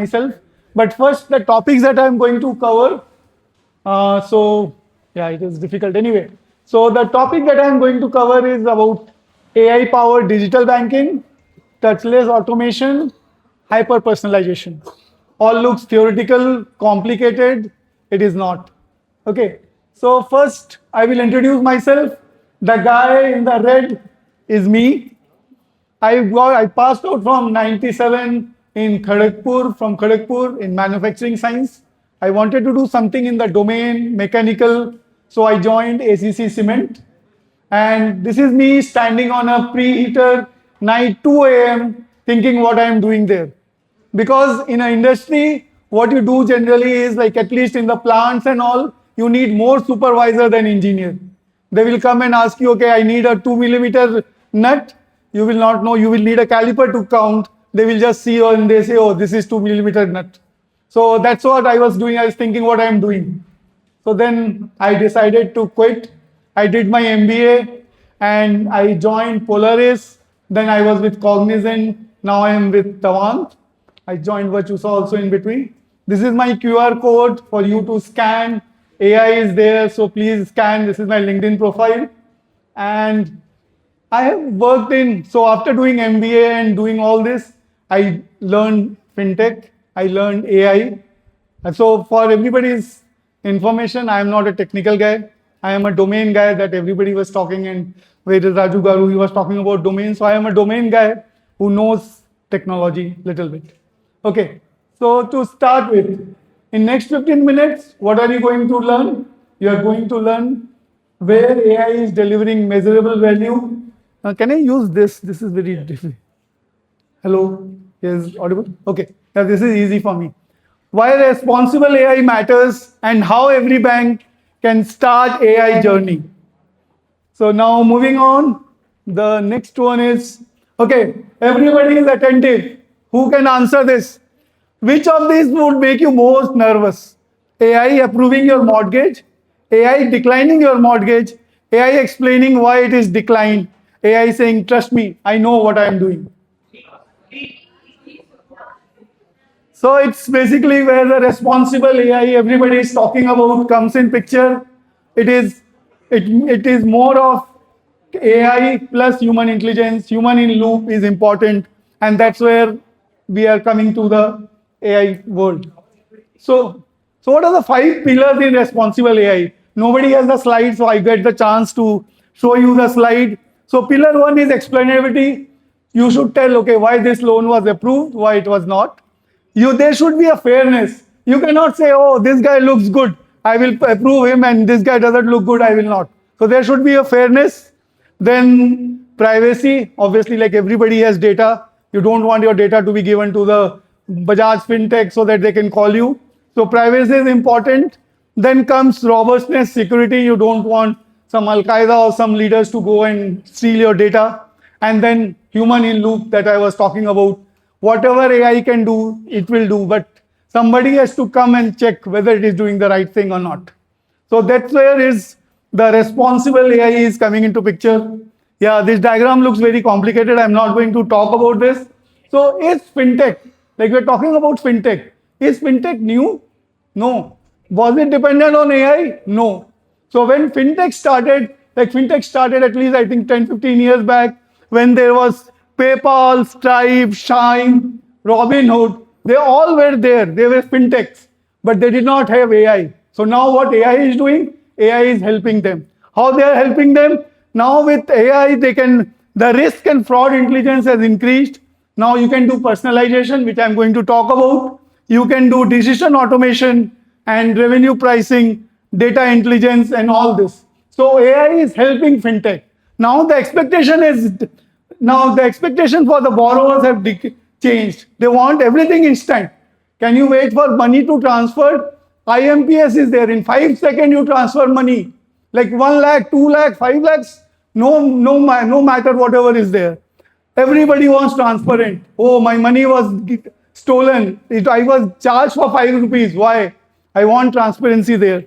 myself. But first, the topics that I'm going to cover. It is difficult anyway. So the topic that I'm going to cover is about AI-powered digital banking, touchless automation, hyper-personalization. All looks theoretical, complicated. It is not. Okay. So first, I will introduce myself. The guy in the red is me. I passed out from 97 in Kharagpur in manufacturing science. I wanted to do something in the domain, mechanical, so I joined ACC Cement. And this is me standing on a preheater, night 2 a.m., thinking what I am doing there. Because in an industry, what you do generally is like, at least in the plants and all, you need more supervisor than engineer. They will come and ask you, okay, I need a 2 mm nut. You will not know, you will need a caliper to count. They will just see and they say, oh, this is 2 mm nut. So that's what I was doing. I was thinking what I am doing. So then I decided to quit. I did my MBA and I joined Polaris. Then I was with Cognizant. Now I am with Tawant. I joined Virtusa also in between. This is my QR code for you to scan. AI is there, so please scan. This is my LinkedIn profile. And I have worked so after doing MBA and doing all this, I learned fintech, I learned AI. And so for everybody's information, I am not a technical guy. I am a domain guy that everybody was talking, and where is Raju Garu, he was talking about domain. So I am a domain guy who knows technology little bit. Okay, so to start with, in next 15 minutes, what are you going to learn? You are going to learn where AI is delivering measurable value. Can I use this? This is very difficult. Hello? Yes, audible? Okay. Yeah, this is easy for me. Why responsible AI matters and how every bank can start AI journey. So now moving on, the next one is, okay, everybody is attentive. Who can answer this? Which of these would make you most nervous? AI approving your mortgage, AI declining your mortgage, AI explaining why it is declined, AI saying, trust me, I know what I am doing. So it's basically where the responsible AI everybody is talking about comes in picture. It is more of AI plus human intelligence. Human in loop is important, and that's where we are coming to the AI world. So what are the 5 pillars in responsible AI? Nobody has the slide, so I get the chance to show you the slide. So pillar 1 is explainability. You should tell, okay, why this loan was approved, why it was not. There should be a fairness. You cannot say, oh, this guy looks good, I will approve him, and this guy doesn't look good, I will not. So there should be a fairness. Then privacy, obviously, like everybody has data. You don't want your data to be given to the Bajaj FinTech so that they can call you. So privacy is important. Then comes robustness, security. You don't want some Al-Qaeda or some leaders to go and steal your data. And then human in loop that I was talking about. Whatever AI can do, it will do. But somebody has to come and check whether it is doing the right thing or not. So that's where is the responsible AI is coming into picture. Yeah, this diagram looks very complicated. I'm not going to talk about this. So is fintech, like we're talking about fintech, is fintech new? No. Was it dependent on AI? No. So when fintech started at least I think 10, 15 years back, when there was PayPal, Stripe, Shine, Robinhood, they all were there. They were fintechs, but they did not have AI. So now what AI is doing? AI is helping them. How they are helping them? Now with AI, the risk and fraud intelligence has increased. Now you can do personalization, which I'm going to talk about. You can do decision automation and revenue pricing, data intelligence, and all this. So AI is helping fintech. Now the expectation for the borrowers have changed. They want everything instant. Can you wait for money to transfer? IMPS is there. In 5 seconds, you transfer money. Like 1 lakh, 2 lakh, 5 lakhs, no matter whatever is there. Everybody wants transparent. Oh, my money was stolen. I was charged for 5 rupees. Why? I want transparency there.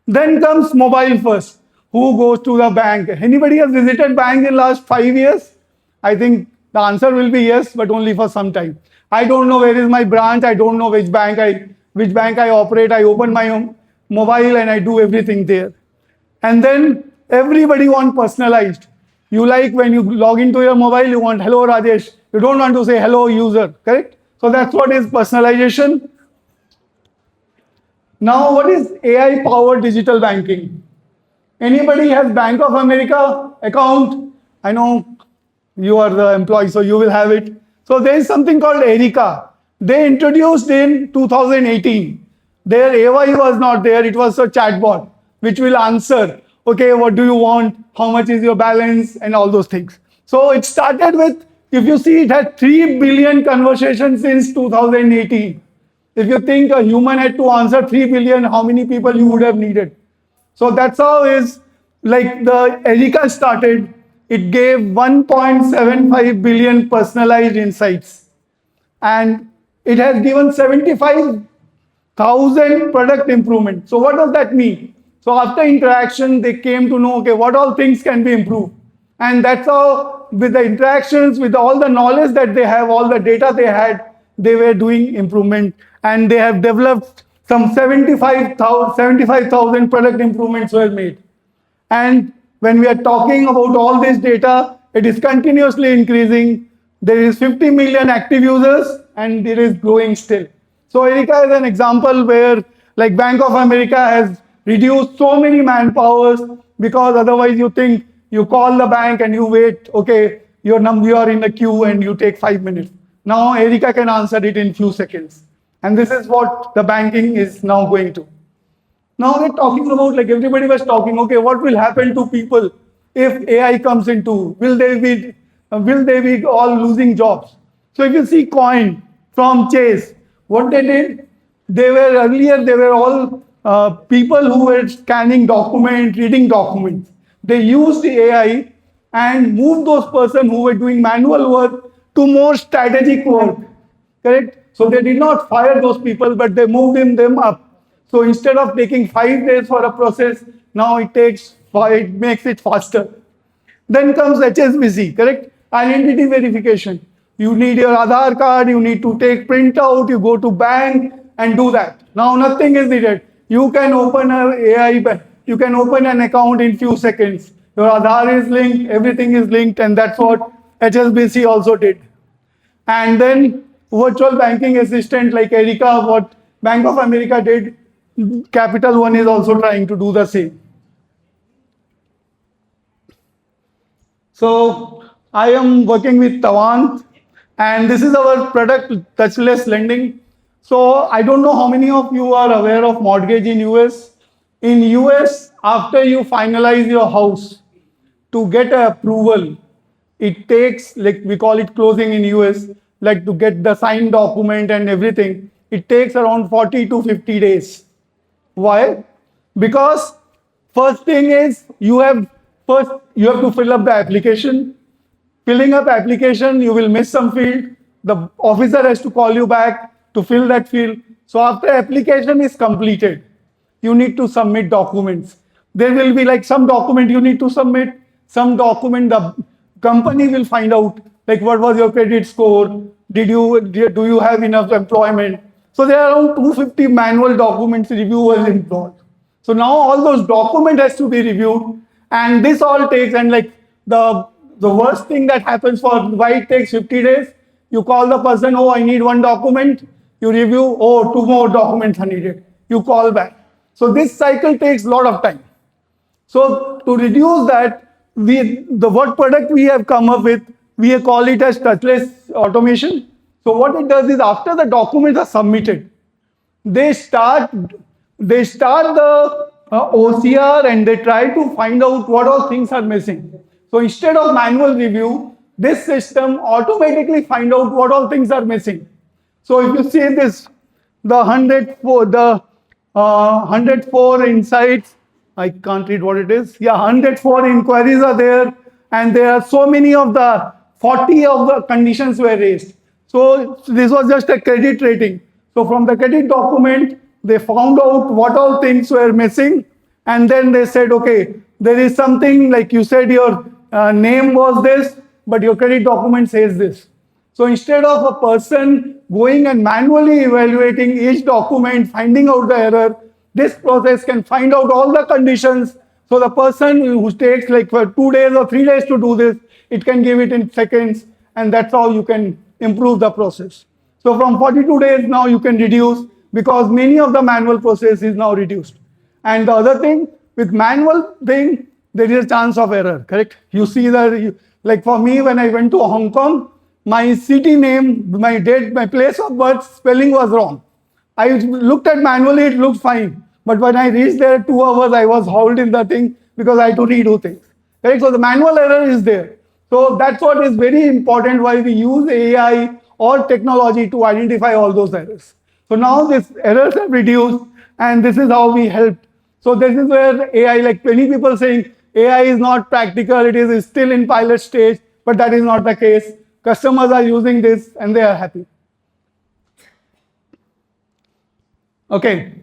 Then comes mobile first. Who goes to the bank? Anybody has visited bank in last 5 years? I think The answer will be yes, but only for some time. I don't know where is my branch. I don't know which bank I operate. I open my own mobile and I do everything there. And then everybody wants personalized. You like when you log into your mobile, you want hello Rajesh. You don't want to say hello user, correct? So that's what is personalization. Now, what is AI powered digital banking? Anybody has Bank of America account? I know you are the employee, so you will have it. So there is something called Erica. They introduced in 2018. Their AI was not there. It was a chatbot which will answer, okay, what do you want? How much is your balance? And all those things. So it started with, if you see, it had 3 billion conversations since 2018. If you think a human had to answer 3 billion, how many people you would have needed? So that's how is like the Erica started. It gave 1.75 billion personalized insights. And it has given 75,000 product improvement. So what does that mean? So after interaction, they came to know, okay, what all things can be improved. And that's how, with the interactions, with all the knowledge that they have, all the data they had, they were doing improvement. And they have developed some 75,000 product improvements were made. And when we are talking about all this data, it is continuously increasing. There is 50 million active users and it is growing still. So Erica is an example where like Bank of America has reduced so many manpowers, because otherwise you think you call the bank and you wait, okay, you are in the queue and you take 5 minutes. Now Erica can answer it in few seconds. And this is what the banking is now going to. Now we're talking about, like everybody was talking, okay, what will happen to people if AI comes into? Will they be all losing jobs? So if you see Coin from Chase, what they did, they were all people who were scanning documents, reading documents. They used the AI and moved those persons who were doing manual work to more strategic work, correct? So they did not fire those people, but they moved them up. So instead of taking 5 days for a process, now it makes it faster. Then comes HSBC, correct? Identity verification. You need your Aadhaar card, you need to take printout, you go to bank and do that. Now nothing is needed. You can open you can open an account in few seconds. Your Aadhaar is linked, everything is linked, and that's what HSBC also did. And then virtual banking assistant like Erica, what Bank of America did, Capital One is also trying to do the same. So I am working with Tawant, and this is our product, touchless lending. So I don't know how many of you are aware of mortgage in US. In US, after you finalize your house, to get approval, it takes, like we call it closing in US, like to get the signed document and everything, it takes around 40 to 50 days. Why? Because first thing is you have to fill up the application. Filling up application, you will miss some field. The officer has to call you back to fill that field. So after application is completed, you need to submit documents. There will be like some document you need to submit, some document the company will find out, like what was your credit score, do you have enough employment. So there are around 250 manual documents reviewers involved. So now all those documents has to be reviewed, and this all takes, and like the worst thing that happens for why it takes 50 days, you call the person, oh, I need one document, you review, oh, 2 more documents are needed, you call back. So this cycle takes a lot of time. So to reduce that, what product we have come up with, we call it as touchless automation. So what it does is after the documents are submitted, they start the OCR and they try to find out what all things are missing. So instead of manual review, this system automatically find out what all things are missing. So if you see this, the 104 insights, I can't read what it is. Yeah, 104 inquiries are there, and there are so many of the 40 of the conditions were raised. So this was just a credit rating. So from the credit document, they found out what all things were missing, and then they said, okay, there is something like you said your name was this, but your credit document says this. So instead of a person going and manually evaluating each document, finding out the error, this process can find out all the conditions. So the person who takes like for 2 days or 3 days to do this, it can give it in seconds, and that's how you can improve the process. So from 42 days now you can reduce, because many of the manual process is now reduced. And the other thing, with manual thing, there is a chance of error, correct? You see that, like for me, when I went to Hong Kong, my city name, my date, my place of birth spelling was wrong. I looked at manually, it looked fine. But when I reached there 2 hours, I was hauled in the thing because I had to redo things. Right? So the manual error is there. So that's what is very important, why we use AI or technology to identify all those errors. So now these errors have reduced, and this is how we helped. So this is where AI, like many people saying AI is not practical, it is still in pilot stage, but that is not the case. Customers are using this and they are happy. Okay.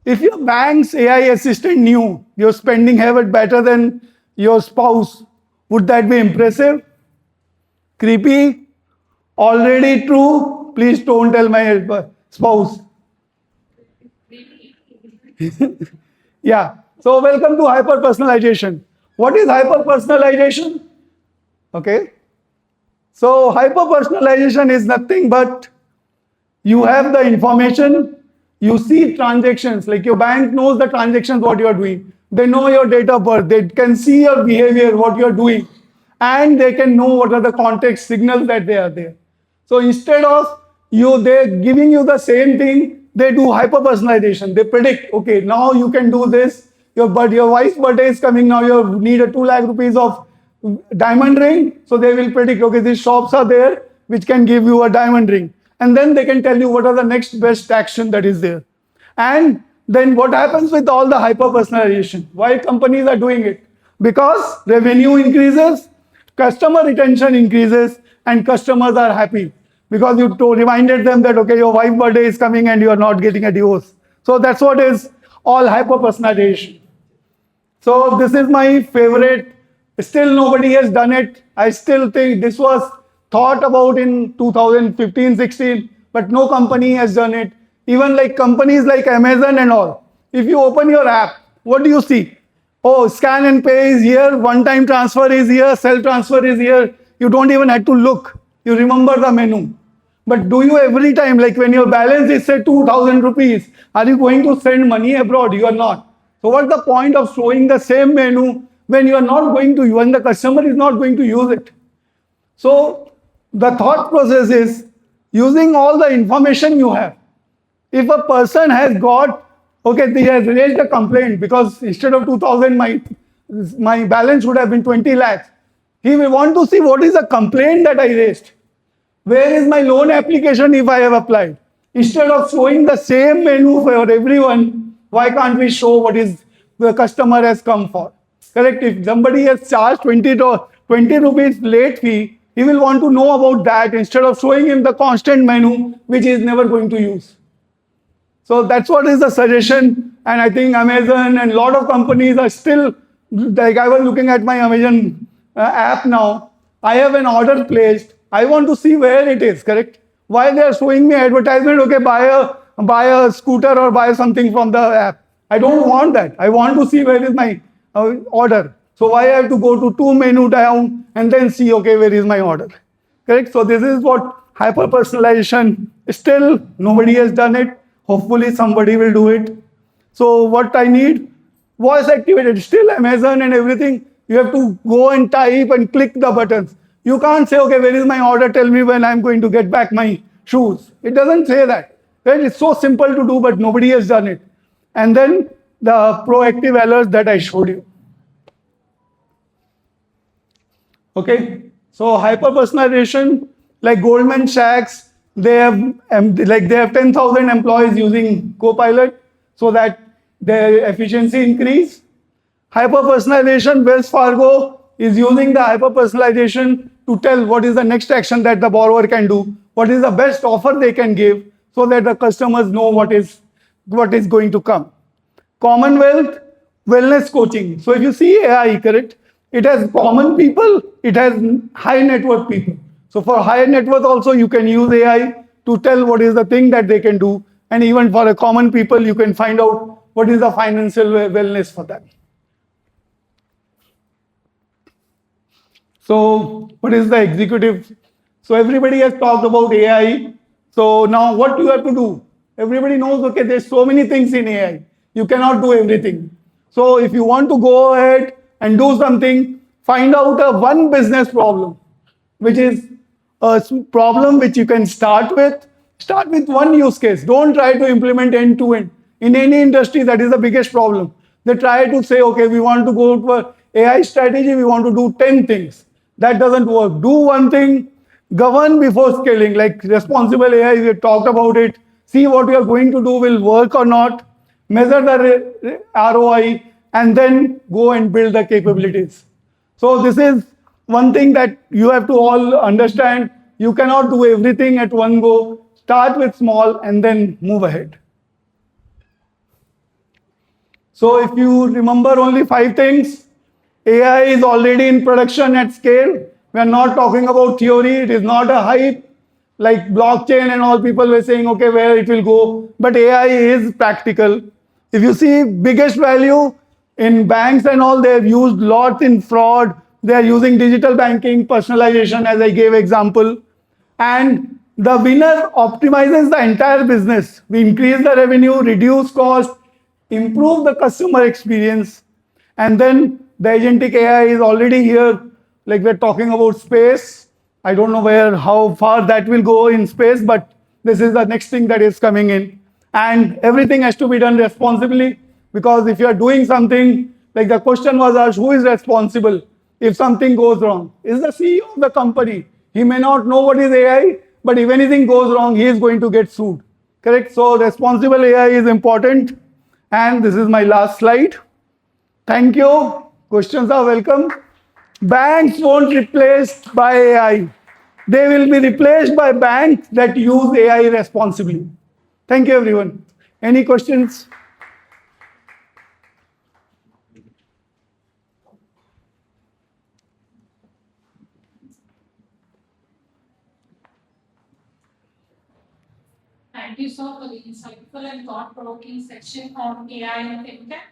If your bank's AI assistant knew your spending habit better than your spouse, would that be impressive? Creepy? Already true? Please don't tell my spouse. Yeah. So welcome to hyper-personalization. What is hyper-personalization? Okay. So hyper-personalization is nothing but you have the information, you see transactions, like your bank knows the transactions, what you are doing. They know your date of birth, they can see your behavior, what you are doing, and they can know what are the context signals that they are there. So instead of they giving you the same thing, they do hyper-personalization. They predict, okay, now you can do this. Your wife's birthday is coming now, you need a 2 lakh rupees of diamond ring. So they will predict, okay, these shops are there which can give you a diamond ring. And then they can tell you what are the next best action that is there. And then what happens with all the hyper-personalization? Why companies are doing it? Because revenue increases, customer retention increases, and customers are happy. Because you reminded them that, okay, your wife's birthday is coming and you are not getting a divorce. So that's what is all hyper-personalization. So this is my favorite. Still nobody has done it. I still think this was thought about in 2015-16, but no company has done it. Even like companies like Amazon and all. If you open your app, what do you see? Oh, scan and pay is here, one-time transfer is here, self-transfer is here. You don't even have to look. You remember the menu. But do you every time, like when your balance is say 2,000 rupees, are you going to send money abroad? You are not. So what's the point of showing the same menu when you are not going to, when the customer is not going to use it? So the thought process is using all the information you have. If a person has got, okay, he has raised a complaint because instead of 2,000, my balance would have been 20 lakhs. He will want to see what is the complaint that I raised. Where is my loan application if I have applied? Instead of showing the same menu for everyone, why can't we show what is the customer has come for? Correct? If somebody has charged 20 rupees late fee, he will want to know about that instead of showing him the constant menu, which he is never going to use. So that's what is the suggestion. And I think Amazon and a lot of companies are still, like I was looking at my Amazon app now. I have an order placed. I want to see where it is, correct? Why they are showing me advertisement, okay, buy a scooter or buy something from the app. I don't want that. I want to see where is my order. So why I have to go to 2 menu down and then see, okay, where is my order? Correct? So this is what hyper-personalization, still nobody has done it. Hopefully somebody will do it. So what I need, voice activated, still Amazon and everything. You have to go and type and click the buttons. You can't say, okay, where is my order? Tell me when I'm going to get back my shoes. It doesn't say that. Right? It's so simple to do, but nobody has done it. And then the proactive alerts that I showed you. Okay, so hyper-personalization, like Goldman Sachs, they have 10,000 employees using Copilot so that their efficiency increase. Hyper-personalization, Wells Fargo is using the hyper-personalization to tell what is the next action that the borrower can do, what is the best offer they can give, so that the customers know what is going to come. Commonwealth, wellness coaching. So if you see AI, correct? It has common people, it has high net worth people. So for high net worth also, you can use AI to tell what is the thing that they can do. And even for a common people, you can find out what is the financial wellness for them. So what is the executive? So everybody has talked about AI. So now what you have to do? Everybody knows, okay, there's so many things in AI. You cannot do everything. So if you want to go ahead and do something, find out a one business problem, which is a problem which you can start with. Start with one use case. Don't try to implement end to end. In any industry, that is the biggest problem. They try to say, okay, we want to go for AI strategy, we want to do 10 things. That doesn't work. Do one thing, govern before scaling, like responsible AI, we talked about it. See what you are going to do will work or not, measure the ROI, and then go and build the capabilities. So this is one thing that you have to all understand. You cannot do everything at one go. Start with small and then move ahead. So if you remember only 5 things, AI is already in production at scale. We are not talking about theory. It is not a hype like blockchain and all people were saying, okay, where it will go. But AI is practical. If you see biggest value in banks and all, they have used lots in fraud. They are using digital banking, personalization, as I gave example. And the winner optimizes the entire business. We increase the revenue, reduce cost, improve the customer experience. And then the agentic AI is already here. Like we're talking about space. I don't know how far that will go in space, but this is the next thing that is coming in. And everything has to be done responsibly, because if you are doing something, like the question was asked, who is responsible if something goes wrong? Is the CEO of the company. He may not know what is AI, but if anything goes wrong, he is going to get sued. Correct? So responsible AI is important. And this is my last slide. Thank you. Questions are welcome. Banks won't be replaced by AI. They will be replaced by banks that use AI responsibly. Thank you, everyone. Any questions? Thank you, sir, for the insightful and thought-provoking section on AI and fintech.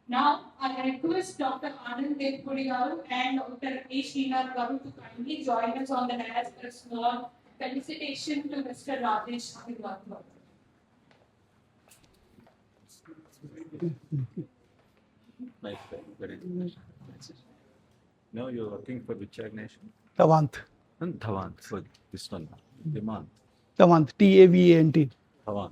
Now, I request Dr. Anand Devpudi Garu and Dr. H. Nina Garu to kindly join us on the dais for a small felicitation to Mr. Rajesh Abhivato. Nice, very nice. Now you're working for which organization? Tavant. And Thavant for this one. Demand. Tavant. Tavant. Thavant.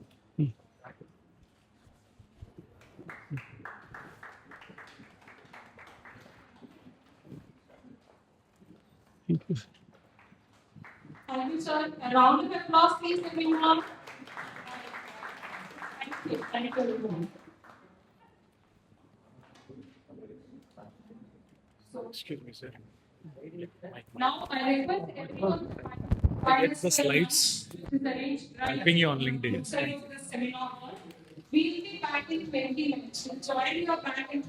Thank you. Thank you, sir. A round of applause, please, everyone. Thank you. Thank you, everyone. Excuse me, sir. Now, I request everyone to I get the slides. Helping you on LinkedIn. We'll be back in 20 minutes. Join your back in 20